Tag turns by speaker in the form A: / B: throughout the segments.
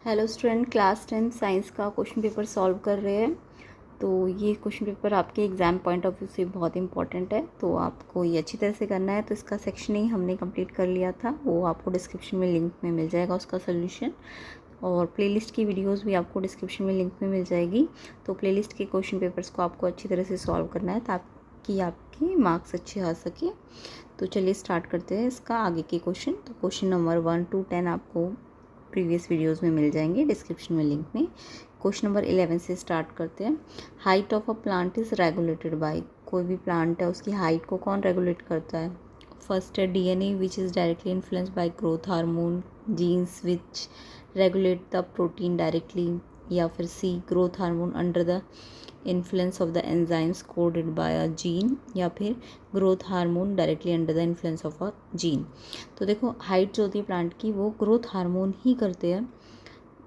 A: Hello student, class 10 science का question paper solve कर रहे हैं। तो ये क्वेश्चन पेपर आपके एग्ज़ाम पॉइंट ऑफ व्यू से बहुत इंपॉर्टेंट है, तो आपको ये अच्छी तरह से करना है। तो इसका सेक्शन ही हमने कंप्लीट कर लिया था, वो आपको डिस्क्रिप्शन में लिंक में मिल जाएगा उसका सोल्यूशन, और प्लेलिस्ट की वीडियोस भी आपको डिस्क्रिप्शन में लिंक में मिल जाएगी। तो प्लेलिस्ट के क्वेश्चन पेपर्स को आपको अच्छी तरह से सॉल्व करना है ताकि आपके मार्क्स अच्छे आ सके। तो चलिए स्टार्ट करते हैं इसका आगे के क्वेश्चन। तो क्वेश्चन नंबर 1 to 10 आपको प्रीवियस वीडियोस में मिल जाएंगे डिस्क्रिप्शन में लिंक में। क्वेश्चन नंबर 11 से स्टार्ट करते हैं। Height of a plant is regulated by. कोई भी प्लांट है उसकी हाइट को कौन रेगुलेट करता है? फर्स्ट है DNA which is directly influenced by growth hormone, genes which regulate the protein directly, या फिर see growth hormone under the influence of the enzymes coded by a gene, या फिर growth hormone directly under the influence of a gene. तो देखो, height जो होती है plant की वो ग्रोथ हार्मोन ही करते हैं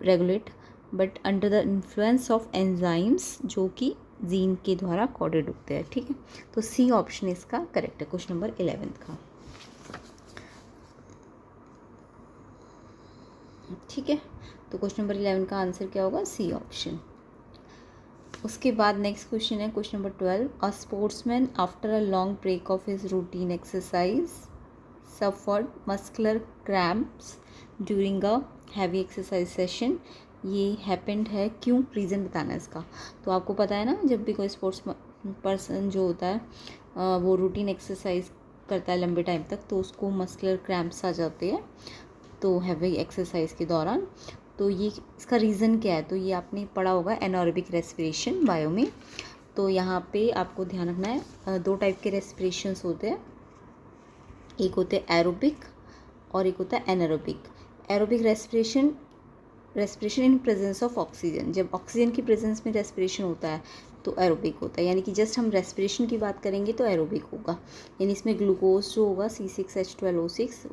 A: regulate, but under the influence of enzymes जो कि जीन के द्वारा कोडेड होते हैं। ठीक है, तो सी ऑप्शन इसका करेक्ट है क्वेश्चन नंबर 11 का। ठीक है, तो क्वेश्चन नंबर 11 का आंसर क्या होगा? C option. उसके बाद नेक्स्ट क्वेश्चन है question number 12। A sportsman after a long break of his routine exercise suffered muscular cramps during a heavy exercise session. ये हैपेंड है क्यों? रीज़न बताना है इसका। तो आपको पता है ना, जब भी कोई स्पोर्ट्स पर्सन जो होता है वो रूटीन एक्सरसाइज करता है लंबे टाइम तक, तो उसको मस्कुलर क्रैम्प्स आ जाते हैं तो हैवी एक्सरसाइज के दौरान। तो ये इसका रीज़न क्या है? तो ये आपने पढ़ा होगा एनारोबिक रेस्पिरेशन बायो में। तो यहाँ पे आपको ध्यान रखना है, दो टाइप के रेस्पिरेशंस होते हैं, एक होते हैं एरोबिक और एक होता है anaerobic. Aerobic respiration in presence of oxygen. जब ऑक्सीजन की प्रेजेंस में रेस्पिरेशन होता है तो एरोबिक होता है, यानी कि जस्ट हम रेस्पिरेशन की बात करेंगे तो एरोबिक होगा। यानी इसमें ग्लूकोज जो होगा C6H12O6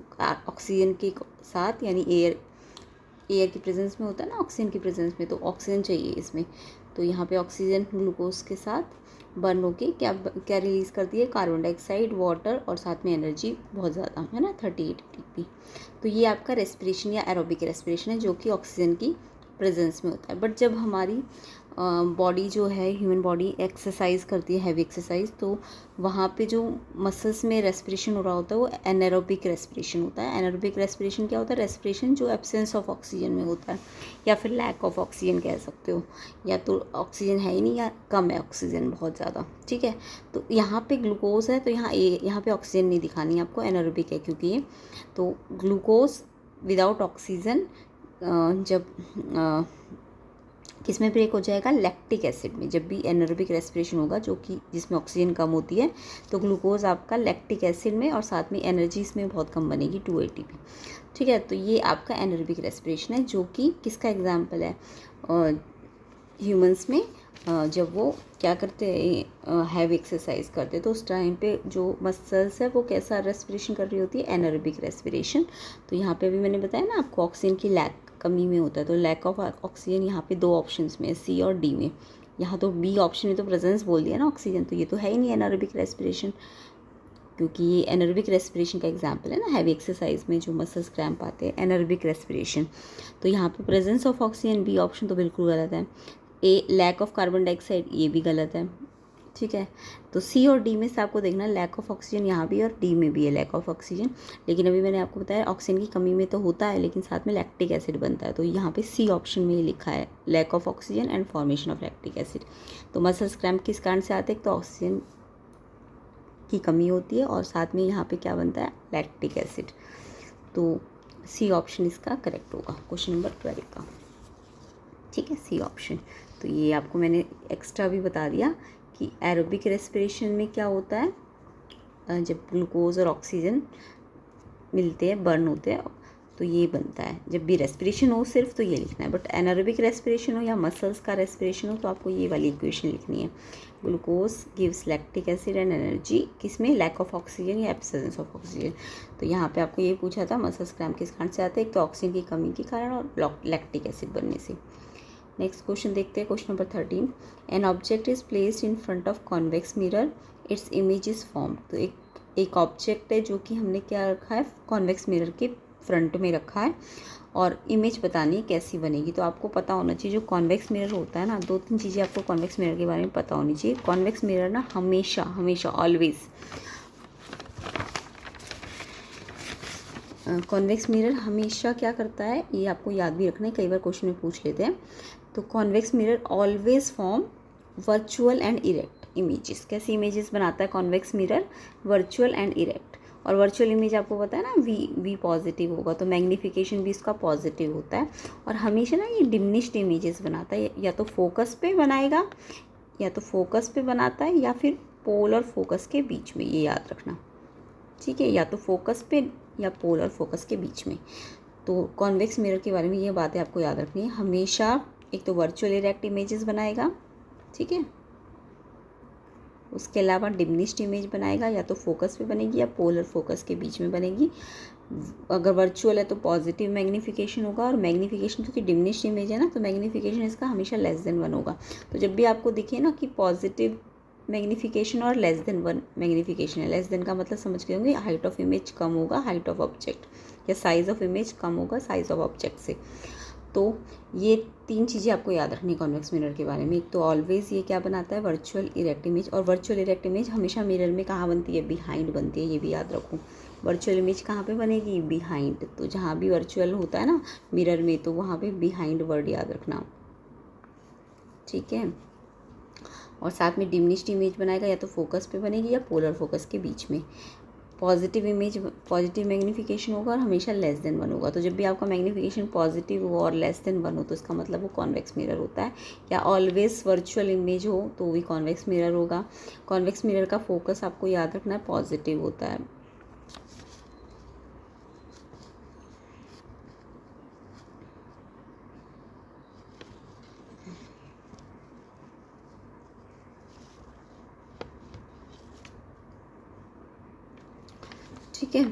A: ऑक्सीजन के साथ, यानी एयर की प्रेजेंस में होता है ना, ऑक्सीजन की प्रेजेंस में, तो ऑक्सीजन चाहिए इसमें। तो यहाँ पे ऑक्सीजन ग्लूकोज के साथ बर्न होके क्या क्या रिलीज़ करती है? कार्बन डाइऑक्साइड, वाटर और साथ में एनर्जी बहुत ज़्यादा, है ना, 38 ATP। तो ये आपका रेस्पिरेशन या एरोबिक रेस्पिरेशन है जो कि ऑक्सीजन की प्रेजेंस में होता है। बट जब हमारी बॉडी जो है, ह्यूमन बॉडी एक्सरसाइज करती है, हैवी एक्सरसाइज, तो वहाँ पे जो मसल्स में रेस्पिरेशन हो रहा होता है वो एनारोबिक रेस्पिरेशन होता है। एनारोबिक रेस्पिरेशन क्या होता है? रेस्पिरेशन जो एब्सेंस ऑफ ऑक्सीजन में होता है, या फिर लैक ऑफ ऑक्सीजन कह सकते हो, या तो ऑक्सीजन है ही नहीं या कम है ऑक्सीजन बहुत ज़्यादा। ठीक है, तो यहाँ पे ग्लूकोज है तो यहाँ पे ऑक्सीजन नहीं दिखानी है आपको, एनारोबिक है क्योंकि ये। तो ग्लूकोज विदाउट ऑक्सीजन जब किस में ब्रेक हो जाएगा? लैक्टिक एसिड में। जब भी एनारोबिक रेस्पिरेशन होगा जो कि जिसमें ऑक्सीजन कम होती है, तो ग्लूकोज आपका लैक्टिक एसिड में, और साथ में एनर्जी इसमें बहुत कम बनेगी, 2 ATP। ठीक है, तो ये आपका एनारोबिक रेस्पिरेशन है जो कि किसका एग्जाम्पल है? ह्यूमंस में जब वो क्या करते हैं, हैवी एक्सरसाइज करते हैं, तो उस टाइम पे जो मसल्स है वो कैसा रेस्पिरेशन कर रही होती है? Anaerobic respiration. तो यहाँ पे अभी मैंने बताया ना आपको, ऑक्सीजन की कमी में होता है, तो लैक ऑफ ऑक्सीजन यहाँ पे 2 ऑप्शंस में, C और D में। यहाँ तो B ऑप्शन में तो प्रेजेंस बोल दिया ना ऑक्सीजन, तो ये तो है ही नहीं एनारोबिक रेस्पिरेशन, क्योंकि ये एनारोबिक रेस्पिरेशन का एग्जाम्पल है ना, हैवी एक्सरसाइज में जो मसल्स क्रैम्प आते हैं, एनारोबिक रेस्पिरेशन। तो यहाँ पे presence of oxygen, B option तो बिल्कुल गलत है। लैक ऑफ कार्बन डाइऑक्साइड, ये भी गलत है। ठीक है, तो C और D में से आपको देखना लैक ऑफ ऑक्सीजन यहाँ भी, और D में भी है लैक ऑफ ऑक्सीजन। लेकिन अभी मैंने आपको बताया ऑक्सीजन की कमी में तो होता है, लेकिन साथ में लैक्टिक एसिड बनता है, तो यहाँ पे C ऑप्शन में लिखा है lack of oxygen and formation of lactic acid. तो मसल्स क्रैम्प किस कारण से आते हैं? तो ऑक्सीजन की कमी होती है, और साथ में यहाँ पे क्या बनता है? Lactic acid. तो C ऑप्शन इसका करेक्ट होगा क्वेश्चन नंबर 12 का। ठीक है, C ऑप्शन। तो ये आपको मैंने एक्स्ट्रा भी बता दिया कि एरोबिक रेस्पिरेशन में क्या होता है, जब ग्लूकोज और ऑक्सीजन मिलते हैं, बर्न होते हैं, तो ये बनता है। जब भी रेस्पिरेशन हो सिर्फ तो ये लिखना है, बट एनारोबिक रेस्पिरेशन हो या मसल्स का रेस्पिरेशन हो तो आपको ये वाली इक्वेशन लिखनी है। Glucose gives lactic acid and energy, किसमें? लैक ऑफ ऑक्सीजन या एब्सेंस ऑफ ऑक्सीजन। तो यहाँ पे आपको ये पूछा था मसल्स क्रैम्प किस कारण से आते हैं? एक तो ऑक्सीजन की कमी के कारण और लैक्टिक एसिड बनने से। नेक्स्ट क्वेश्चन देखते हैं, question number 13। An object is placed in front of convex mirror, its image is form. तो एक ऑब्जेक्ट है जो कि हमने क्या रखा है, कॉन्वेक्स मिरर के फ्रंट में रखा है और इमेज बतानी है कैसी बनेगी। तो आपको पता होना चाहिए जो कॉन्वेक्स मिरर होता है ना, 2-3 चीज़ें आपको कॉन्वेक्स मिरर के बारे में पता होनी चाहिए। कॉन्वेक्स मिरर ना हमेशा हमेशा ऑलवेज, कॉन्वेक्स मिरर हमेशा क्या करता है, ये आपको याद भी रखना है, कई बार क्वेश्चन में पूछ लेते हैं। तो convex mirror always form virtual and erect images. कैसी इमेजेस बनाता है convex mirror? Virtual and erect. और वर्चुअल इमेज आपको पता है ना, वी पॉजिटिव होगा, तो मैग्नीफिकेशन भी इसका पॉजिटिव होता है। और हमेशा ना ये डिमिनिश्ड इमेजेस बनाता है, या तो फोकस पे बनाएगा, या तो फोकस पे बनाता है, या फिर पोल और फोकस के बीच में, ये याद रखना, ठीक है, या तो फोकस पे या पोल और फोकस के बीच में। तो कॉन्वेक्स मिरर के बारे में ये बातें आपको याद रखनी है। हमेशा एक तो वर्चुअल इरेक्ट इमेजेस बनाएगा, ठीक है, उसके अलावा डिमिनिश्ड इमेज बनाएगा, या तो फोकस पे बनेगी या पोल और फोकस के बीच में बनेगी। अगर वर्चुअल है तो पॉजिटिव मैग्नीफिकेशन होगा, और मैग्नीफिकेशन क्योंकि डिमिनिश्ड इमेज है ना, तो मैग्नीफिकेशन इसका हमेशा <<1 होगा। तो जब भी आपको दिखे ना कि पॉजिटिव मैग्नीफिकेशन और <1 मैग्नीफिकेशन है, <<, का मतलब समझ के होंगे हाइट ऑफ इमेज कम होगा हाइट ऑफ ऑब्जेक्ट, या साइज़ ऑफ इमेज कम होगा साइज़ ऑफ ऑब्जेक्ट से। तो ये 3 चीज़ें आपको याद रखनी है कॉन्वेक्स मिरर के बारे में। एक तो ऑलवेज ये क्या बनाता है, वर्चुअल इरेक्ट इमेज। और वर्चुअल इरेक्ट इमेज हमेशा मिरर में कहाँ बनती है, बिहाइंड बनती है, ये भी याद रखो। वर्चुअल इमेज कहाँ पे बनेगी, बिहाइंड। तो जहाँ भी वर्चुअल होता है ना मिरर में, तो वहाँ पे बिहाइंड वर्ड याद रखना, ठीक है। और साथ में डिमिनिश्ड इमेज बनाएगा, या तो फोकस पे बनेगी या पोलर फोकस के बीच में। पॉजिटिव इमेज, पॉजिटिव मैग्नीफिकेशन होगा और हमेशा <<1 होगा। तो जब भी आपका मैग्नीफिकेशन पॉजिटिव हो और <<1 हो, तो इसका मतलब वो कॉन्वेक्स मिरर होता है। या ऑलवेज वर्चुअल इमेज हो तो भी कॉन्वेक्स मिरर होगा। कॉन्वेक्स मिरर का फोकस आपको याद रखना है पॉजिटिव होता है। ठीक है,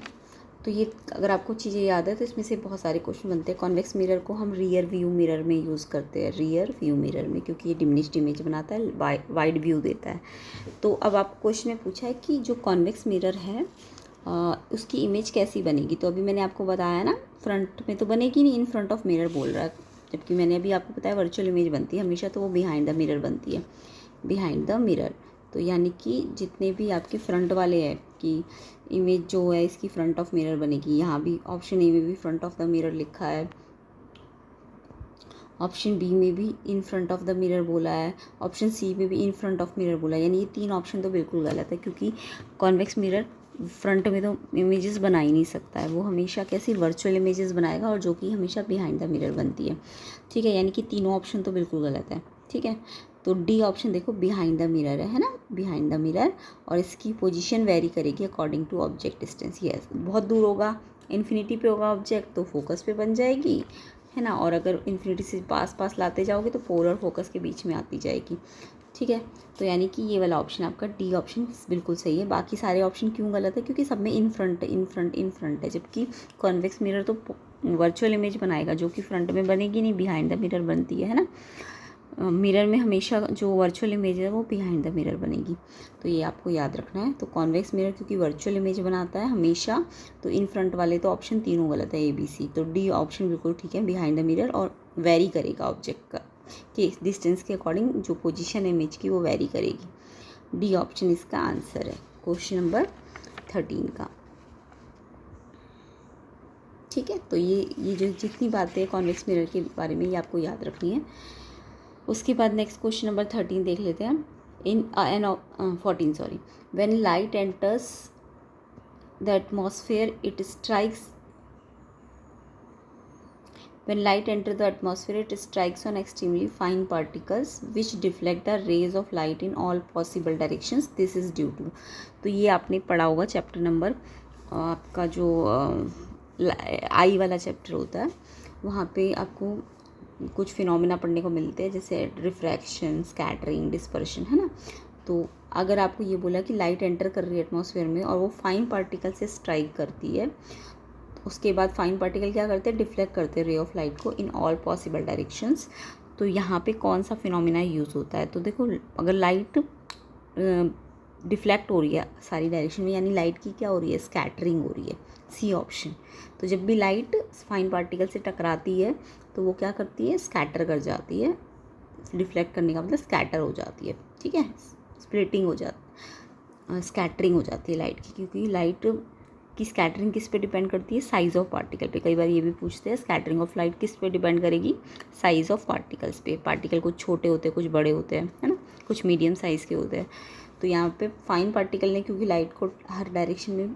A: तो ये अगर आपको चीज़ें याद है तो इसमें से बहुत सारे क्वेश्चन बनते हैं। कॉन्वेक्स मिरर को हम रियर व्यू मिरर में यूज़ करते हैं, रियर व्यू मिरर में, क्योंकि ये डिमिनिश्ड इमेज बनाता है, वाइड व्यू देता है। तो अब आपको क्वेश्चन में पूछा है कि जो कॉन्वेक्स मिरर है उसकी इमेज कैसी बनेगी। तो अभी मैंने आपको बताया ना, फ्रंट में तो बनेगी नहीं, इन फ्रंट ऑफ मिरर बोल रहा है, जबकि मैंने अभी आपको बताया वर्चुअल इमेज बनती है हमेशा, तो वो बिहाइंड द मिरर बनती है, बिहाइंड द मिरर। तो यानी कि जितने भी आपके फ्रंट वाले हैं कि इमेज जो है इसकी फ्रंट ऑफ मिरर बनेगी। यहाँ भी ऑप्शन ए में भी फ्रंट ऑफ द मिरर लिखा है, ऑप्शन बी में भी in front of the mirror बोला है, ऑप्शन सी में भी इन फ्रंट ऑफ मिरर बोला है। यानी ये 3 ऑप्शन तो बिल्कुल गलत है, क्योंकि कॉन्वेक्स मिरर फ्रंट में तो इमेजेस बना ही नहीं सकता है, वो हमेशा कैसी वर्चुअल इमेजेस बनाएगा, और जो कि हमेशा बिहाइंड द मिरर बनती है, ठीक है। यानी कि तीनों ऑप्शन तो बिल्कुल गलत है, ठीक है। तो डी ऑप्शन देखो, बिहाइंड द मिरर है ना, बिहाइंड द मिरर, और इसकी पोजीशन वेरी करेगी according to object distance. Yes, बहुत दूर होगा, इन्फिनिटी पे होगा ऑब्जेक्ट, तो फोकस पे बन जाएगी, है ना। और अगर इन्फिनिटी से पास पास लाते जाओगे तो पोल और फोकस के बीच में आती जाएगी, ठीक है। तो यानी कि ये वाला ऑप्शन आपका डी ऑप्शन बिल्कुल सही है। बाकी सारे ऑप्शन क्यों गलत है, क्योंकि सब में in front in front in front है, जबकि कॉन्वेक्स मिरर तो वर्चुअल इमेज बनाएगा, जो कि फ्रंट में बनेगी नहीं, बिहाइंड द मिरर बनती है ना। मिरर में हमेशा जो वर्चुअल इमेज है वो बिहाइंड द मिरर बनेगी, तो ये आपको याद रखना है। तो कॉन्वेक्स मिरर क्योंकि वर्चुअल इमेज बनाता है हमेशा, तो इन फ्रंट वाले तो ऑप्शन तीनों गलत है, ए बी सी। तो डी ऑप्शन बिल्कुल ठीक है, बिहाइंड द मिरर, और वेरी करेगा ऑब्जेक्ट का कि डिस्टेंस के अकॉर्डिंग जो पोजीशन इमेज की वो वेरी करेगी। डी ऑप्शन इसका आंसर है क्वेश्चन नंबर 13 का, ठीक है। तो ये जो जितनी बातें कॉन्वेक्स मिरर के बारे में ये आपको याद रखनी है। उसके बाद नेक्स्ट क्वेश्चन नंबर 13 देख लेते हैं। इन 14 sorry, when light enters the atmosphere it strikes, when light enters the atmosphere it strikes on extremely fine particles which deflect the rays of light in all possible directions, this is due to। तो ये आपने पढ़ा होगा chapter number, आपका जो आई वाला chapter होता है, वहाँ पे आपको कुछ फिनोमेना पढ़ने को मिलते हैं, जैसे रिफ्रैक्शन, स्कैटरिंग, डिस्पर्शन, है ना। तो अगर आपको ये बोला कि लाइट एंटर कर रही है एटमॉस्फेयर में और वो फाइन पार्टिकल से स्ट्राइक करती है, उसके बाद फाइन पार्टिकल क्या करते हैं, डिफ्लेक्ट करते हैं रे ऑफ लाइट को इन ऑल पॉसिबल डायरेक्शंस। तो यहाँ पे कौन सा फिनोमेना यूज़ होता है, तो देखो अगर लाइट डिफ्लेक्ट हो रही है सारी डायरेक्शन में, यानी लाइट की क्या हो रही है, स्कैटरिंग हो रही है, सी ऑप्शन। तो जब भी लाइट फाइन पार्टिकल से टकराती है तो वो क्या करती है, स्कैटर कर जाती है। रिफ्लेक्ट करने का मतलब स्कैटर हो जाती है, ठीक है, स्प्लिटिंग हो जाती, स्कैटरिंग हो जाती है लाइट की, क्योंकि लाइट की स्कैटरिंग किस पे डिपेंड करती है, साइज़ ऑफ पार्टिकल पे। कई बार ये भी पूछते हैं स्कैटरिंग ऑफ लाइट किस पे डिपेंड करेगी, साइज़ ऑफ पार्टिकल्स पे। पार्टिकल कुछ छोटे होते हैं, कुछ बड़े होते हैं, है ना, कुछ मीडियम साइज़ के होते हैं। तो यहाँ पे फाइन पार्टिकल ने क्योंकि लाइट को हर डायरेक्शन में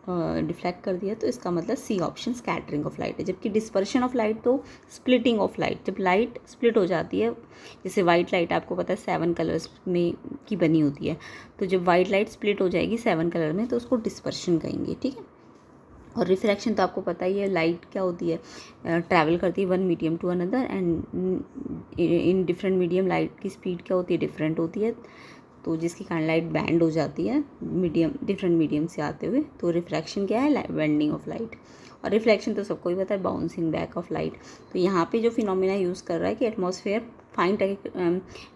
A: डिफ्लेक्ट कर दिया, तो इसका मतलब C option scattering of light है। जबकि डिस्पर्शन ऑफ लाइट तो स्प्लिटिंग ऑफ लाइट, जब लाइट स्प्लिट हो जाती है, जैसे वाइट लाइट आपको पता है 7 कलर्स में की बनी होती है, तो जब वाइट लाइट स्प्लिट हो जाएगी 7 कलर में तो उसको डिस्पर्शन कहेंगे, ठीक है। और रिफ्रैक्शन तो आपको पता ही है, लाइट क्या होती है, ट्रैवल करती है one medium to another, and in different medium light की स्पीड क्या होती है, डिफरेंट होती है, तो जिसके कारण लाइट बैंड हो जाती है मीडियम, डिफरेंट मीडियम से आते हुए। तो रिफ्रैक्शन क्या है, बेंडिंग ऑफ लाइट। और रिफ्लेक्शन तो सबको ही पता है, बाउंसिंग बैक ऑफ लाइट। तो यहाँ पे जो फिनोमेना यूज़ कर रहा है कि एटमॉस्फेयर फाइन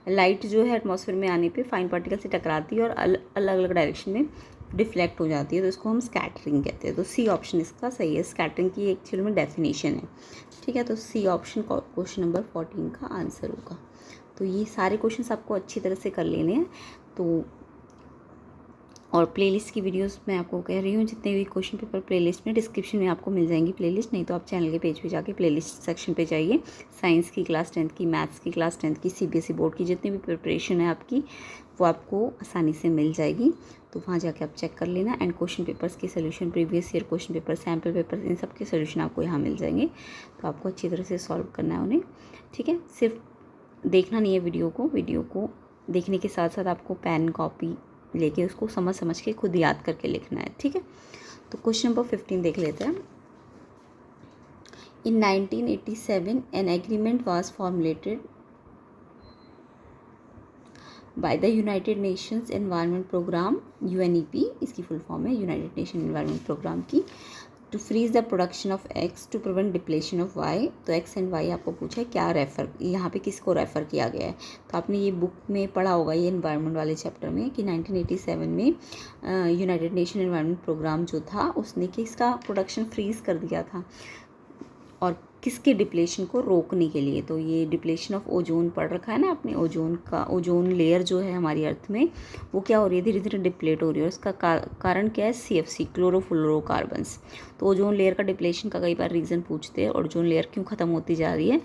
A: लाइट जो है एटमॉस्फेयर में आने पे फाइन पार्टिकल से टकराती है और अलग अलग डायरेक्शन में डिफ्लेक्ट हो जाती है, तो इसको हम स्कैटरिंग कहते हैं। तो सी ऑप्शन इसका सही है, स्कैटरिंग की एक्चुअल में डेफिनेशन है, ठीक है। तो सी ऑप्शन क्वेश्चन नंबर 14 का आंसर होगा। तो ये सारे क्वेश्चंस आपको अच्छी तरह से कर लेने हैं। तो और प्लेलिस्ट की वीडियोस मैं आपको कह रही हूँ, जितने भी क्वेश्चन पेपर प्लेलिस्ट में डिस्क्रिप्शन में आपको मिल जाएंगी प्लेलिस्ट, नहीं तो आप चैनल के पेज पे जाके प्लेलिस्ट सेक्शन पे जाइए। साइंस की क्लास 10th की, मैथ्स की क्लास 10th की, सीबीएसई बोर्ड की जितनी भी प्रिपरेशन है आपकी, वो आपको आसानी से मिल जाएगी। तो वहाँ जाके आप चेक कर लेना। एंड क्वेश्चन पेपर्स के solution, previous year question paper, sample paper, इन सब के सोल्यूशन आपको यहाँ मिल जाएंगे। तो आपको अच्छी तरह से सॉल्व करना है उन्हें, ठीक है। सिर्फ देखना नहीं है वीडियो को देखने के साथ साथ आपको पेन कॉपी लेके उसको समझ के खुद याद करके लिखना है, ठीक है। तो क्वेश्चन नंबर 15 देख लेते हैं। In 1987 an agreement was formulated by the United Nations Environment Programme, UNEP इसकी फुल फॉर्म है, यूनाइटेड नेशन एनवायरनमेंट प्रोग्राम की, to freeze the production of X to prevent depletion of Y. तो X and Y आपको पूछा है, क्या refer, यहाँ पे किसको रेफ़र किया गया है। तो आपने ये बुक में पढ़ा होगा, ये एनवायरनमेंट वाले चैप्टर में, कि 1987 में यूनाइटेड नेशन एनवायरनमेंट प्रोग्राम जो था उसने किसका प्रोडक्शन फ्रीज़ कर दिया था, और किसके डिप्लेशन को रोकने के लिए। तो ये डिप्लेशन ऑफ ओजोन पढ़ रखा है ना आपने, ओजोन का, ओजोन लेयर जो है हमारी अर्थ में वो क्या हो रही है, धीरे धीरे डिप्लेट हो रही है। और इसका कारण क्या है, CFC, क्लोरोफ्लोरोकार्बन्स। तो ओजोन लेयर का डिप्लेशन का कई बार रीज़न पूछते हैं, ओजोन लेयर क्यों ख़त्म होती जा रही है,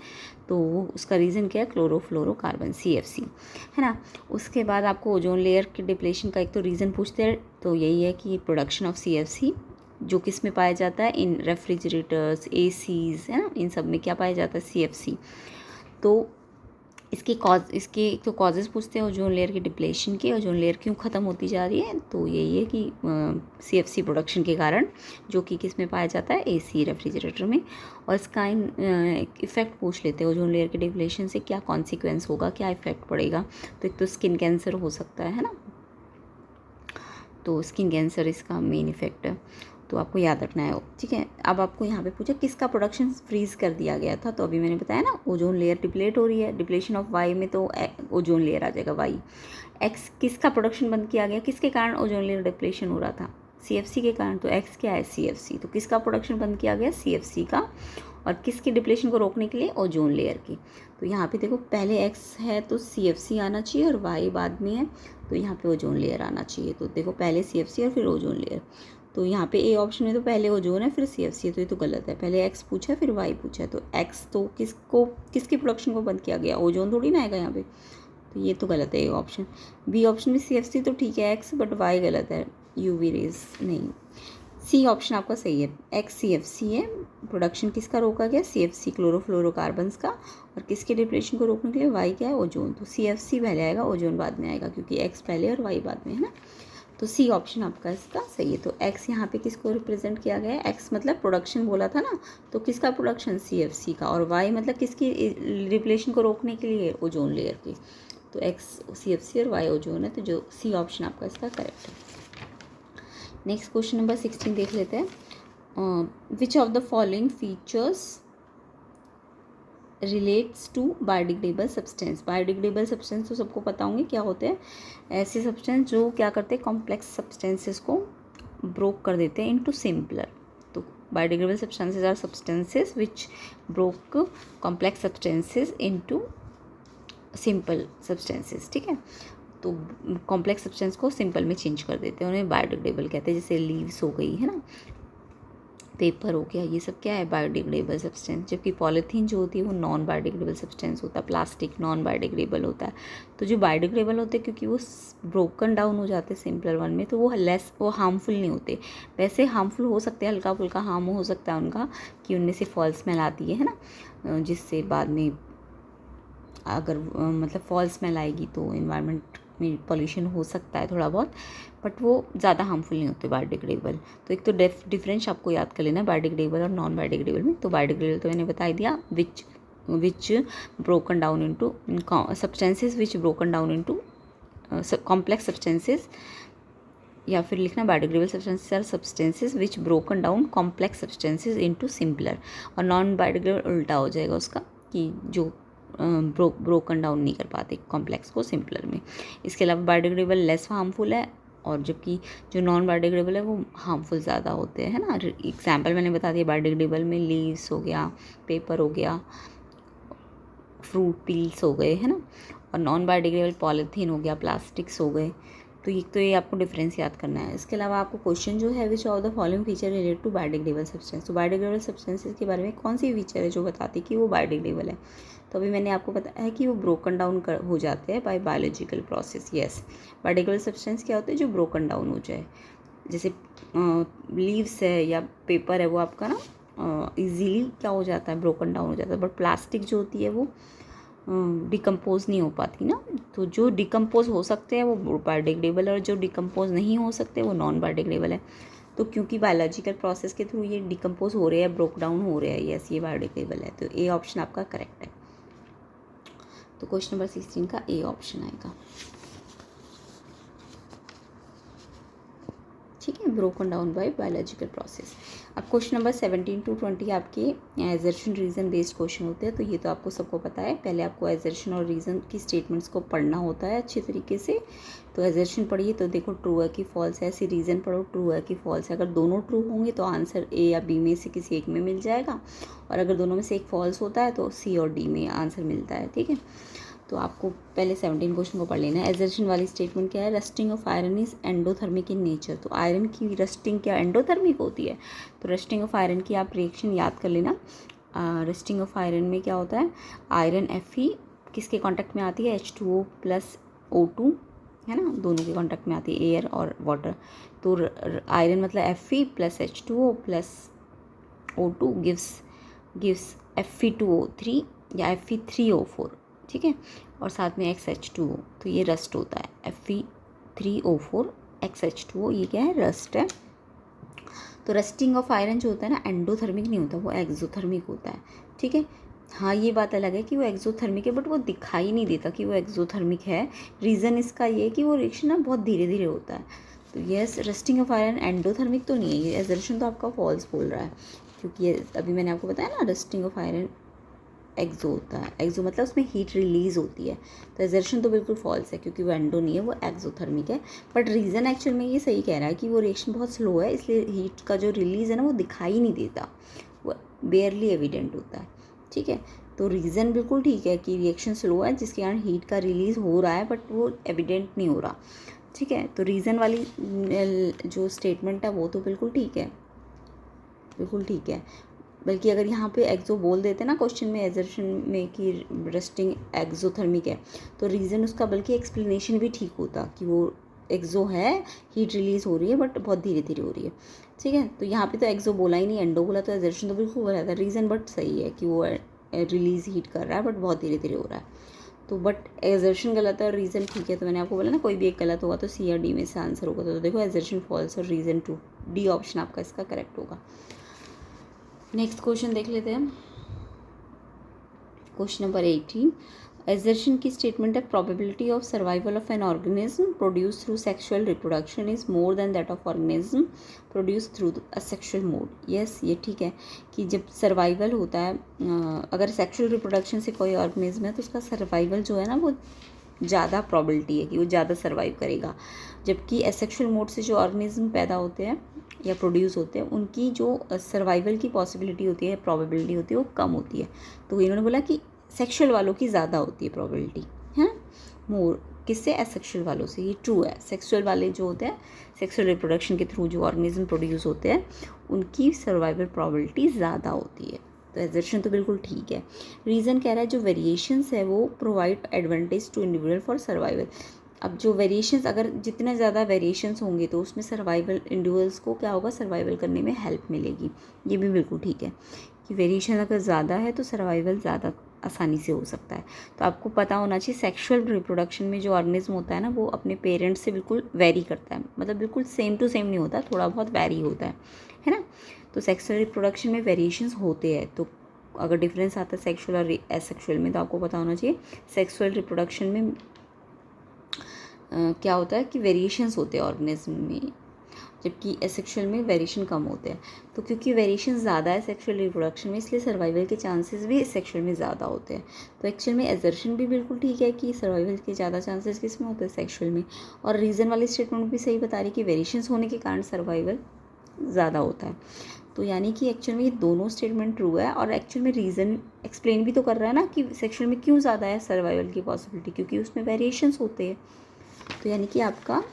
A: तो वो उसका रीज़न क्या है, क्लोरोफ्लोरोकार्बन, CFC, है ना। उसके बाद आपको ओजोन लेयर के डिप्लेशन का एक तो रीज़न पूछते हैं, तो यही है कि प्रोडक्शन ऑफ CFC जो किस में पाया जाता है, इन रेफ्रिजरेटर्स, ACs, है ना, इन सब में क्या पाया जाता है, CFC। तो इसके एक तो कॉजेज़ पूछते हैं ओजोन लेयर के डिप्लेशन के, ओजोन लेयर क्यों ख़त्म होती जा रही है, तो यही है कि CFC प्रोडक्शन के कारण, जो कि किस में पाया जाता है, AC, रेफ्रिजरेटर में। और इसका इफ़ेक्ट पूछ लेते हैं, ओजोन लेयर के डिप्लेशन से क्या कॉन्सिक्वेंस होगा, क्या इफ़ेक्ट पड़ेगा। तो एक तो स्किन कैंसर हो सकता है ना, तो स्किन कैंसर इसका मेन इफेक्ट है, तो आपको याद रखना है, ठीक है। अब आपको यहाँ पे पूछा किसका प्रोडक्शन फ्रीज कर दिया गया था, तो अभी मैंने बताया ना, ओजोन लेयर डिप्लेट हो रही है, डिप्लेशन ऑफ वाई में तो ओजोन लेयर आ जाएगा, वाई। एक्स किसका प्रोडक्शन बंद किया गया, किसके कारण ओजोन लेयर डिप्लेशन हो रहा था, CFC के कारण। तो एक्स क्या है, CFC। तो किसका प्रोडक्शन बंद किया गया, CFC का। और किसकी डिप्लेशन को रोकने के लिए, ओजोन लेयर की। तो यहाँ पे देखो, पहले एक्स है तो CFC आना चाहिए और वाई बाद में है, तो यहाँ पे ओजोन लेयर आना चाहिए। तो देखो, पहले CFC और फिर ओजोन लेयर। तो यहाँ पे A ऑप्शन में तो पहले ओजोन है फिर CFC है, तो ये तो गलत है। पहले एक्स पूछा है फिर वाई पूछा है, तो एक्स तो किसकी प्रोडक्शन को बंद किया गया, ओजोन थोड़ी ना आएगा यहाँ पे, तो ये तो गलत है A ऑप्शन। B ऑप्शन में CFC तो ठीक है एक्स, बट वाई गलत है, UV रेज नहीं। C ऑप्शन आपका सही है, एक्स CFC है, प्रोडक्शन किसका रोका गया, CFC, क्लोरोफ्लोरोकार्बन्स का। और किसके डिप्लेशन को रोकने के लिए, वाई क्या है, ओजोन। तो CFC पहले आएगा, ओजोन बाद में आएगा, क्योंकि एक्स पहले और वाई बाद में, है ना। तो C ऑप्शन आपका इसका सही है। तो एक्स यहाँ पे किसको रिप्रेजेंट किया गया है, एक्स मतलब प्रोडक्शन बोला था ना, तो किसका प्रोडक्शन, CFC का। और वाई मतलब किसकी डिप्लेशन को रोकने के लिए, ओजोन लेयर की। तो एक्स CFC और वाई ओजोन है, तो जो C ऑप्शन आपका इसका करेक्ट है। नेक्स्ट क्वेश्चन नंबर 16 देख लेते हैं। Which of the following features relates to biodegradable substance. Biodegradable substance तो सबको पता होंगे क्या होते हैं, ऐसे सब्सटेंस जो क्या करते हैं, कॉम्प्लेक्स सब्सटेंसेस को ब्रोक कर देते हैं इनटू सिंपलर। तो biodegradable substances are substances which broke complex substances into simple substances, ठीक है। तो कॉम्प्लेक्स सब्सटेंस को सिंपल में चेंज कर देते हैं, उन्हें बायोडिग्रेडेबल कहते हैं। जैसे लीव्स हो गई है ना, पेपर हो गया, ये सब क्या है, बायोडिग्रेडेबल सब्सटेंस। जबकि पॉलीथीन जो होती है वो नॉन बायोडिग्रेडेबल सब्सटेंस होता है, प्लास्टिक नॉन बायोडिग्रेडेबल होता है। तो जो बायोडिग्रेडेबल होते हैं क्योंकि वो ब्रोकन डाउन हो जाते हैं सिंपलर वन में, तो वो हार्मफुल नहीं होते। वैसे हार्मफुल हो सकते हैं, हल्का फुल्का हार्म हो सकता है उनका, कि उनमें से फॉल स्मेल आती है ना, जिससे बाद में अगर मतलब फॉल स्मेल आएगी तो इन्वायरमेंट में पॉल्यूशन हो सकता है थोड़ा बहुत, बट वो ज़्यादा हार्मफुल नहीं होते बायोडिग्रेडेबल। तो एक तो डिफरेंस आपको याद कर लेना है बायोडिग्रेडेबल और नॉन बायोडिग्रेडेबल में। तो बायोडिग्रेडेबल तो मैंने बता दिया, which broken down into substances which broken down into complex substances, या फिर लिखना biodegradable substances are substances which broken down complex substances into simpler. और नॉन बायोडिग्रेडेबल उल्टा हो जाएगा उसका, कि जो ब्रोकन डाउन नहीं कर पाते कॉम्प्लेक्स को सिंपलर में। इसके अलावा बायोडिग्रेडेबल लेस हार्मफुल है, और जबकि जो नॉन बायोडिग्रेडेबल है वो हार्मफुल ज़्यादा होते हैं ना। एग्जाम्पल मैंने बता दिया, बायोडिग्रेडेबल में लीव्स हो गया, पेपर हो गया, फ्रूट पील्स हो गए, है ना। और नॉन बायोडिग्रेडेबल पॉलीथीन हो गया, प्लास्टिक्स हो गए। तो ये आपको डिफरेंस याद करना है। इसके अलावा आपको क्वेश्चन जो है, which of the following feature related to biodegradable substance. तो बायोडिग्रेडेबल सब्सटेंसेज के बारे में कौन सी फीचर है जो बताती है कि वो बायोडिग्रेडेबल है। तो अभी मैंने आपको बताया है कि वो ब्रोकन डाउन हो जाते हैं bye biological process. Yes, biodegradable substance क्या होते हैं, जो ब्रोकन डाउन हो जाए। जैसे लीव्स है या पेपर है, वो आपका ना इजीली क्या हो जाता है, ब्रोकन डाउन हो जाता है। बट प्लास्टिक जो होती है वो डिकम्पोज नहीं हो पाती ना। तो जो डिकम्पोज हो सकते हैं वो बायोडिग्रेडेबल है, और जो डिकम्पोज नहीं हो सकते वो नॉन बायोडिग्रेडेबल है। तो क्योंकि बायोलॉजिकल प्रोसेस के थ्रू ये डिकम्पोज हो रहे हैं, ब्रोक डाउन हो रहे हैं, यस ये बायोडिग्रेडेबल है। तो ए ऑप्शन आपका करेक्ट है। तो क्वेश्चन नंबर 16 का ए ऑप्शन आएगा, ठीक है, broken down by biological process. अब क्वेश्चन नंबर 17 to 20 आपके एजर्शन रीज़न बेस्ड क्वेश्चन होते हैं। तो ये तो आपको सबको पता है, पहले आपको एजर्शन और रीज़न की स्टेटमेंट्स को पढ़ना होता है अच्छे तरीके से। तो एजर्शन पढ़िए तो देखो ट्रू है कि फॉल्स है, ऐसे रीज़न पढ़ो ट्रू है कि फॉल्स है। अगर दोनों ट्रू होंगे तो आंसर ए या बी में से किसी एक में मिल जाएगा, और अगर दोनों में से एक फॉल्स होता है तो सी और डी में आंसर मिलता है, ठीक है। तो आपको पहले 17 क्वेश्चन को पढ़ लेना है। एजर्शन वाली स्टेटमेंट क्या है, rusting of iron is endothermic in nature. तो आयरन की रस्टिंग क्या एंडोथर्मिक होती है। तो रस्टिंग ऑफ आयरन की आप रिएक्शन याद कर लेना। रस्टिंग ऑफ आयरन में क्या होता है, आयरन Fe किसके कॉन्टैक्ट में आती है, H2O प्लस O2, है ना, दोनों के कॉन्टैक्ट में आती है, एयर और वाटर। तो आयरन मतलब Fe plus H2O plus O2 gives Fe2O3 या Fe3O4, ठीक है, और साथ में XH2O। तो ये रस्ट होता है, Fe3O4 XH2O, ये क्या है, रस्ट है। तो रस्टिंग ऑफ आयरन जो होता है ना, एंडोथर्मिक नहीं होता, वो एक्सोथर्मिक होता है, ठीक है। हाँ ये बात अलग है कि वो एक्सोथर्मिक है, बट वो दिखाई नहीं देता कि वो एक्सोथर्मिक है। रीज़न इसका ये है कि वो रिएक्शन ना बहुत धीरे धीरे होता है। तो yes, rusting of iron endothermic तो नहीं है, ये एजर्शन तो आपका फॉल्स बोल रहा है, क्योंकि ये अभी मैंने आपको बताया ना, रस्टिंग ऑफ आयरन एक्सो होता है। एक्सो मतलब उसमें हीट रिलीज़ होती है। तो एजर्शन तो बिल्कुल फॉल्स है, क्योंकि वो एंडो नहीं है, वो एक्सोथर्मिक है। बट रीज़न एक्चुअल में ये सही कह रहा है कि वो रिएक्शन बहुत स्लो है, इसलिए हीट का जो रिलीज़ है ना वो दिखाई नहीं देता, वो बेयरली एविडेंट होता है, ठीक है। तो रीज़न बिल्कुल ठीक है कि रिएक्शन स्लो है, जिसके कारण हीट का रिलीज़ हो रहा है, बट वो एविडेंट नहीं हो रहा, ठीक है। तो रीज़न वाली जो स्टेटमेंट है वो तो बिल्कुल ठीक है, बिल्कुल ठीक है। बल्कि अगर यहाँ पे एक्सो बोल देते ना क्वेश्चन में, एजर्शन में, कि रस्टिंग एक्सोथर्मिक है, तो रीज़न उसका बल्कि एक्सप्लेनेशन भी ठीक होता कि वो एक्सो है, हीट रिलीज़ हो रही है, बट बहुत धीरे धीरे हो रही है, ठीक है। तो यहाँ पे तो एक्सो बोला ही नहीं, एंडो बोला, तो एजर्शन तो बिल्कुल बोला था। रीज़न बट सही है कि वो रिलीज़ हीट कर रहा है, बट बहुत धीरे धीरे हो रहा है। तो बट एजर्शन गलत है और रीज़न ठीक है। तो मैंने आपको बोला ना, कोई भी एक गलत होगा तो सी या डी में से आंसर होगा। तो देखो एजर्शन फॉल्स और रीज़न ट्रू, डी ऑप्शन आपका इसका करेक्ट होगा। नेक्स्ट क्वेश्चन देख लेते हैं, क्वेश्चन नंबर 18। एजर्शन की स्टेटमेंट है, probability of survival of an organism produce through sexual reproduction is more than that of organism produce through a sexual mode. Yes ये ठीक है कि जब सर्वाइवल होता है, अगर सेक्सुअल रिप्रोडक्शन से कोई ऑर्गेनिज्म है तो उसका सर्वाइवल जो है ना वो ज़्यादा प्रोबेबिलिटी है कि वो ज़्यादा सर्वाइव करेगा। जबकि एसेक्सुअल मोड से जो ऑर्गेनिज्म पैदा होते हैं या प्रोड्यूस होते हैं उनकी जो सर्वाइवल की पॉसिबिलिटी होती है, प्रोबेबिलिटी होती है, वो कम होती है। तो इन्होंने बोला कि सेक्शुअल वालों की ज़्यादा होती है प्रोबेबिलिटी, है ना, मोर किससे, एसेक्सुअल वालों से। ये ट्रू है। सेक्सुअल वाले जो होते हैं, सेक्सुअल रिप्रोडक्शन के थ्रू जो ऑर्गेनिज्म प्रोड्यूस होते हैं, उनकी सर्वाइवल प्रोबेबिलिटी ज़्यादा होती है। तो एजर्शन तो बिल्कुल ठीक है। रीज़न कह रहा है जो वेरिएशंस है वो provide advantage to individual for survival. अब जो वेरिएशंस, अगर जितने ज़्यादा वेरिएशंस होंगे तो उसमें सर्वाइवल, इंडिविजुअल्स को क्या होगा, सर्वाइवल करने में हेल्प मिलेगी। ये भी बिल्कुल ठीक है कि वेरिएशन अगर ज़्यादा है तो सर्वाइवल ज़्यादा आसानी से हो सकता है। तो आपको पता होना चाहिए सेक्सुअल रिप्रोडक्शन में जो ऑर्गेनिज्म होता है ना, वो अपने पेरेंट्स से बिल्कुल वेरी करता है, मतलब बिल्कुल सेम टू सेम नहीं होता, थोड़ा बहुत वेरी होता है ना। तो सेक्सुअल रिप्रोडक्शन में वेरिएशंस होते हैं। तो अगर डिफरेंस आता है सेक्सुअल और एसेक्सुअल में, तो आपको पता होना चाहिए सेक्सुअल रिप्रोडक्शन में क्या होता है कि वेरिएशंस होते हैं ऑर्गेनिज्म में, जबकि एसेक्सुअल में वेरिएशन कम होते हैं। तो क्योंकि वेरिएशन ज़्यादा है सेक्सुअल रिप्रोडक्शन में, इसलिए सर्वाइवल के चांसेस भी सेक्सुअल में ज़्यादा होते हैं। तो एक्चुअल में एजर्शन भी बिल्कुल ठीक है कि सर्वाइवल के ज़्यादा चांसेस किस में होते हैं, सेक्सुअल में। और रीज़न वाली स्टेटमेंट भी सही बता रही कि वेरिएशंस होने के कारण सर्वाइवल ज़्यादा होता है। तो यानी कि एक्चुअल में ये दोनों स्टेटमेंट ट्रू है। और एक्चुअल में रीज़न एक्सप्लेन भी तो कर रहा है ना कि सेक्सुअल में क्यों ज़्यादा है सर्वाइवल की पॉसिबिलिटी, क्योंकि उसमें वेरिएशंस होते हैं। तो यानी कि आपका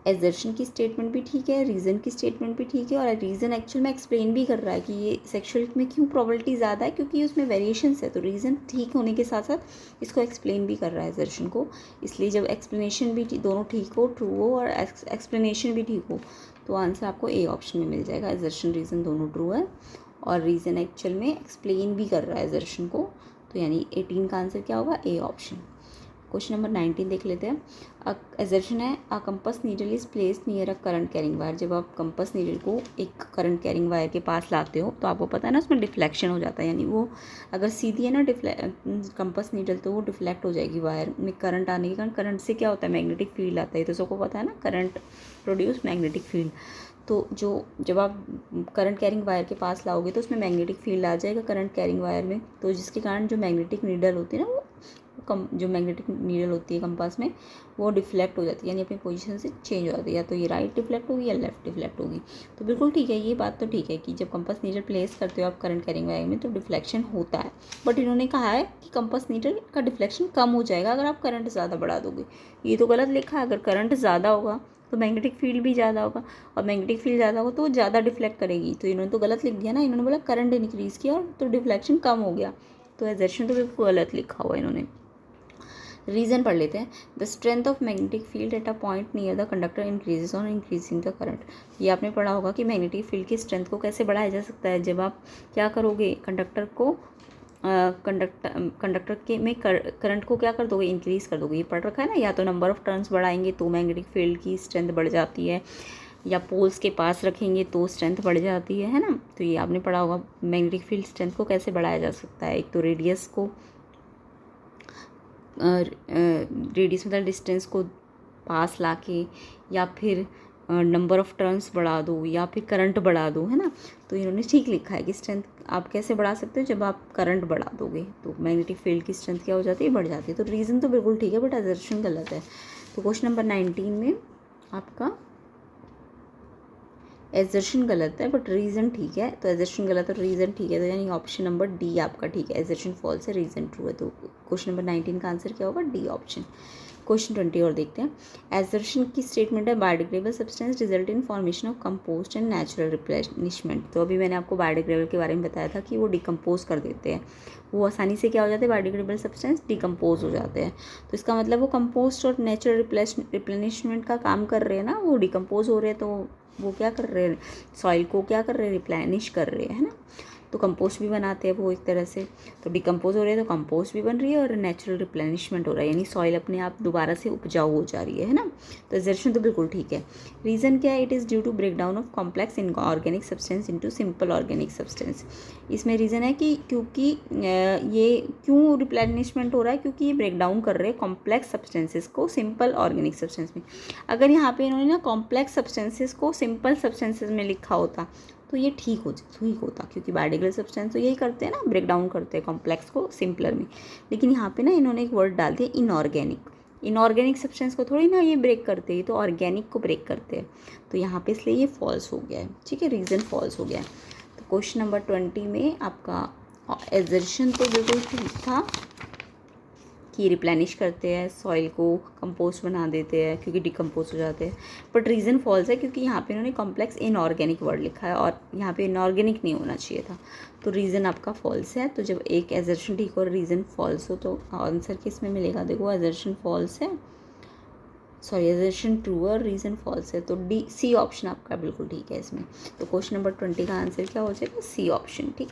A: एजर्शन की स्टेटमेंट भी ठीक है, रीज़न की स्टेटमेंट भी ठीक है, और रीज़न एक्चुअल में एक्सप्लेन भी कर रहा है कि ये सेक्सुअल में क्यों प्रोबेबिलिटी ज़्यादा है, क्योंकि उसमें वेरिएशंस है। तो रीज़न ठीक होने के साथ साथ इसको एक्सप्लेन भी कर रहा है एजर्शन को। इसलिए जब एक्सप्लेनेशन भी दोनों ठीक हो, ट्रू हो, और एक्सप्लेनेशन भी ठीक हो, तो आंसर आपको ए ऑप्शन में मिल जाएगा। एजर्शन रीज़न दोनों ट्रू है और रीज़न एक्चुअल में एक्सप्लेन भी कर रहा है एजर्शन को। तो यानी 18 का आंसर क्या होगा, ए ऑप्शन। क्वेश्चन नंबर 19 देख लेते हैं। एजर्शन है अ compass needle is placed near a current carrying wire. जब आप कंपस नीडल को एक करंट कैरिंग वायर के पास लाते हो तो आपको पता है ना उसमें डिफ्लेक्शन हो जाता है, यानी वो अगर सीधी है ना कंपस नीडल तो वो डिफ्लेक्ट हो जाएगी। वायर में करंट आने के कारण करंट से क्या होता है, मैग्नेटिक फील्ड आता है। तो सबको पता है ना, करंट प्रोड्यूस मैग्नेटिक फील्ड। तो जब आप करंट कैरिंग वायर के पास लाओगे तो उसमें मैग्नेटिक फील्ड आ जाएगा करंट कैरिंग वायर में, तो जिसके कारण जो मैग्नेटिक नीडल होती है ना, वो जो मैग्नेटिक नीडल होती है कंपास में, वो डिफ्लेक्ट हो जाती है, यानी अपनी पोजीशन से चेंज हो जाती है। या तो ये राइट डिफ्लेक्ट होगी या लेफ्ट डिफ्लेक्ट होगी। तो बिल्कुल ठीक है, ये बात तो ठीक है कि जब कंपास नीडल प्लेस करते हो आप करंट कैरिंग वायर में तो डिफ्लेक्शन होता है। बट इन्होंने कहा है कि कंपास नीडल का डिफ्लेक्शन कम हो जाएगा अगर आप करंट ज़्यादा बढ़ा दोगे। ये तो गलत लिखा है। अगर करंट ज़्यादा होगा तो मैग्नेटिक फील्ड भी ज़्यादा होगा, और मैग्नेटिक फील्ड ज़्यादा होगा तो वो ज़्यादा डिफ्लेक्ट करेगी। तो इन्होंने तो गलत लिख दिया ना, इन्होंने बोला करंट इंक्रीज़ किया और तो डिफ्लेक्शन कम हो गया। तो एजर्शन तो बिल्कुल गलत लिखा हुआ इन्होंने। रीज़न पढ़ लेते हैं। The strength of magnetic field at a point near the conductor increases on increasing the current. ये आपने पढ़ा होगा कि मैग्नेटिक फील्ड की स्ट्रेंथ को कैसे बढ़ाया जा सकता है। जब आप क्या करोगे, कंडक्टर को कंडक्टर के में करंट को क्या कर दोगे, इंक्रीज़ कर दोगे। ये पढ़ रखा है ना। या तो नंबर ऑफ टर्न्स बढ़ाएंगे तो मैग्नेटिक फील्ड की स्ट्रेंथ बढ़ जाती है, या पोल्स के पास रखेंगे तो स्ट्रेंथ बढ़ जाती है ना। तो ये आपने पढ़ा होगा मैग्नेटिक फील्ड स्ट्रेंथ को कैसे बढ़ाया जा सकता है। एक तो रेडियस को रेडियस मतलब डिस्टेंस को पास लाके, या फिर नंबर ऑफ टर्न्स बढ़ा दो, या फिर करंट बढ़ा दो, है ना। तो इन्होंने ठीक लिखा है कि स्ट्रेंथ आप कैसे बढ़ा सकते हो, जब आप करंट बढ़ा दोगे तो मैग्नेटिक फील्ड की स्ट्रेंथ क्या हो जाती है, बढ़ जाती है। तो रीज़न तो बिल्कुल ठीक है बट असर्शन गलत है। तो क्वेश्चन नंबर 19 में आपका एजर्शन गलत है बट रीज़न ठीक है। तो एजर्शन गलत और रीज़न ठीक है, तो यानी ऑप्शन नंबर डी आपका ठीक है। एजर्शन फॉल्स है, रीज़न ट्रू है। तो क्वेश्चन नंबर 19 का आंसर क्या होगा, डी ऑप्शन। क्वेश्चन 20 और देखते हैं। एजर्शन की स्टेटमेंट है biodegradable substance result in formation of compost and natural replenishment. तो अभी मैंने आपको बायोडिग्रेडेबल के बारे में बताया था कि वो डिकम्पोज कर देते हैं, वो आसानी से क्या हो जाते हैं, बायोडिग्रेडेबल सब्सटेंस डिकम्पोज हो जाते हैं। तो इसका मतलब वो कंपोस्ट और नेचुरल रिप्लेनिशमेंट का काम कर रहे हैं ना, वो डिकम्पोज हो रहे हैं। तो वो क्या कर रहे हैं, सॉइल को क्या कर रहे हैं, रिप्लेनिश कर रहे हैं, है ना। तो कंपोस्ट भी बनाते हैं वो एक तरह से। तो डिकम्पोज हो रहे हैं तो कंपोस्ट भी बन रही है और नेचुरल रिप्लेनिशमेंट हो रहा है, यानी सॉइल अपने आप दोबारा से उपजाऊ हो जा रही है ना। तो एजर्शन तो बिल्कुल ठीक है। रीज़न क्या है, it is due to break down of complex inorganic substance into simple organic substance. इसमें रीज़न है कि क्योंकि ये क्यों रिप्लेनिशमेंट हो रहा है, क्योंकि ये ब्रेक डाउन कर रहे हैं कॉम्प्लेक्स सब्सटेंसेस को सिंपल ऑर्गेनिक सब्सटेंस में। अगर यहाँ पे इन्होंने ना कॉम्प्लेक्स सब्सटेंसेस को सिंपल सब्सटेंसेस में लिखा होता तो ये ठीक होता, क्योंकि बायोडिग्रेडेबल सब्सटेंस तो यही करते हैं ना, ब्रेक डाउन करते हैं कॉम्प्लेक्स को सिंपलर में। लेकिन यहाँ पे ना इन्होंने एक वर्ड डाल दिया इनऑर्गेनिक। इनऑर्गेनिक सब्सटेंस को थोड़ी ना ये ब्रेक करते हैं, ये तो ऑर्गेनिक को ब्रेक करते हैं। तो यहाँ पे इसलिए ये फॉल्स हो गया है, ठीक है, रीज़न फॉल्स हो गया है। तो क्वेश्चन नंबर 20 में आपका एजर्शन तो बिल्कुल ठीक था कि रिप्लेनिश करते हैं, सॉइल को कंपोस्ट बना देते हैं क्योंकि डिकम्पोज हो जाते हैं, बट रीज़न फॉल्स है क्योंकि यहाँ पे इन्होंने कॉम्प्लेक्स इनऑर्गेनिक वर्ड लिखा है और यहाँ पे इनऑर्गेनिक नहीं होना चाहिए था, तो रीज़न आपका फॉल्स है। तो जब एक एजर्शन ठीक और रीज़न फॉल्स हो तो आंसर किस में मिलेगा, देखो एजर्शन फॉल्स है, सॉरी एजर्शन ट्रू और रीज़न फॉल्स है, तो डी सी ऑप्शन आपका बिल्कुल ठीक है इसमें। तो क्वेश्चन नंबर 20 का आंसर क्या हो जाएगा, सी ऑप्शन, ठीक।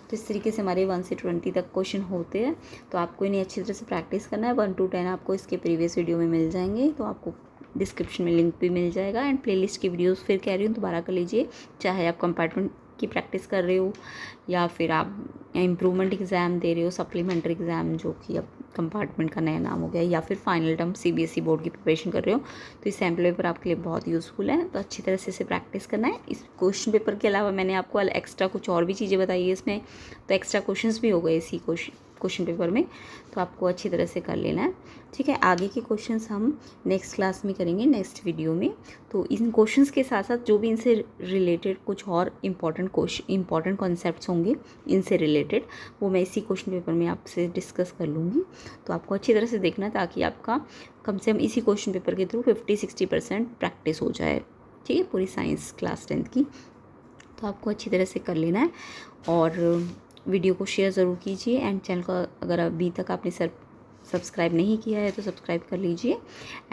A: तो इस तरीके से हमारे 1 से 20 तक क्वेश्चन होते हैं। तो आपको इन्हें अच्छी तरह से प्रैक्टिस करना है। 1 to 10 आपको इसके प्रीवियस वीडियो में मिल जाएंगे, तो आपको डिस्क्रिप्शन में लिंक भी मिल जाएगा। एंड प्लेलिस्ट की वीडियोस फिर कह रही हूँ दोबारा कर लीजिए, चाहे आप कंपार्टमेंट की प्रैक्टिस कर रहे हो या फिर आप इम्प्रूवमेंट एग्ज़ाम दे रहे हो, सप्लीमेंट्री एग्ज़ाम जो कि अब कंपार्टमेंट का नया नाम हो गया, या फिर फाइनल टर्म CBSE बोर्ड की प्रिपरेशन कर रहे हो, तो इस सैम्पल पेपर आपके लिए बहुत यूज़फुल है। तो अच्छी तरह से इसे प्रैक्टिस करना है। इस क्वेश्चन पेपर के अलावा मैंने आपको एक्स्ट्रा कुछ और भी चीज़ें बताई है इसमें, तो एक्स्ट्रा क्वेश्चंस भी हो गए इसी क्वेश्चन पेपर में, तो आपको अच्छी तरह से कर लेना है, ठीक है। आगे के क्वेश्चंस हम नेक्स्ट क्लास में करेंगे, नेक्स्ट वीडियो में। तो इन क्वेश्चंस के साथ साथ जो भी इनसे रिलेटेड कुछ और इम्पॉर्टेंट कॉन्सेप्ट्स होंगे इनसे रिलेटेड, वो मैं इसी क्वेश्चन पेपर में आपसे डिस्कस कर लूँगी। तो आपको अच्छी तरह से देखना, ताकि आपका कम से कम इसी क्वेश्चन पेपर के थ्रू 50-60% प्रैक्टिस हो जाए, ठीक है, पूरी साइंस क्लास 10th की। तो आपको अच्छी तरह से कर लेना है और वीडियो को शेयर ज़रूर कीजिए। एंड चैनल को अगर अभी तक आपने सब्सक्राइब नहीं किया है तो सब्सक्राइब कर लीजिए,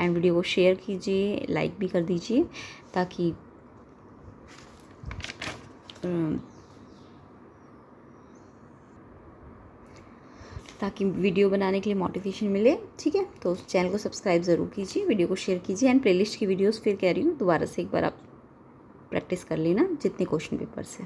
A: एंड वीडियो को शेयर कीजिए, लाइक भी कर दीजिए, ताकि वीडियो बनाने के लिए मोटिवेशन मिले, ठीक है। तो चैनल को सब्सक्राइब ज़रूर कीजिए, वीडियो को शेयर कीजिए, एंड प्लेलिस्ट की वीडियोस फिर कह रही हूँ दोबारा से एक बार आप प्रैक्टिस कर लेना जितने क्वेश्चन पेपर से।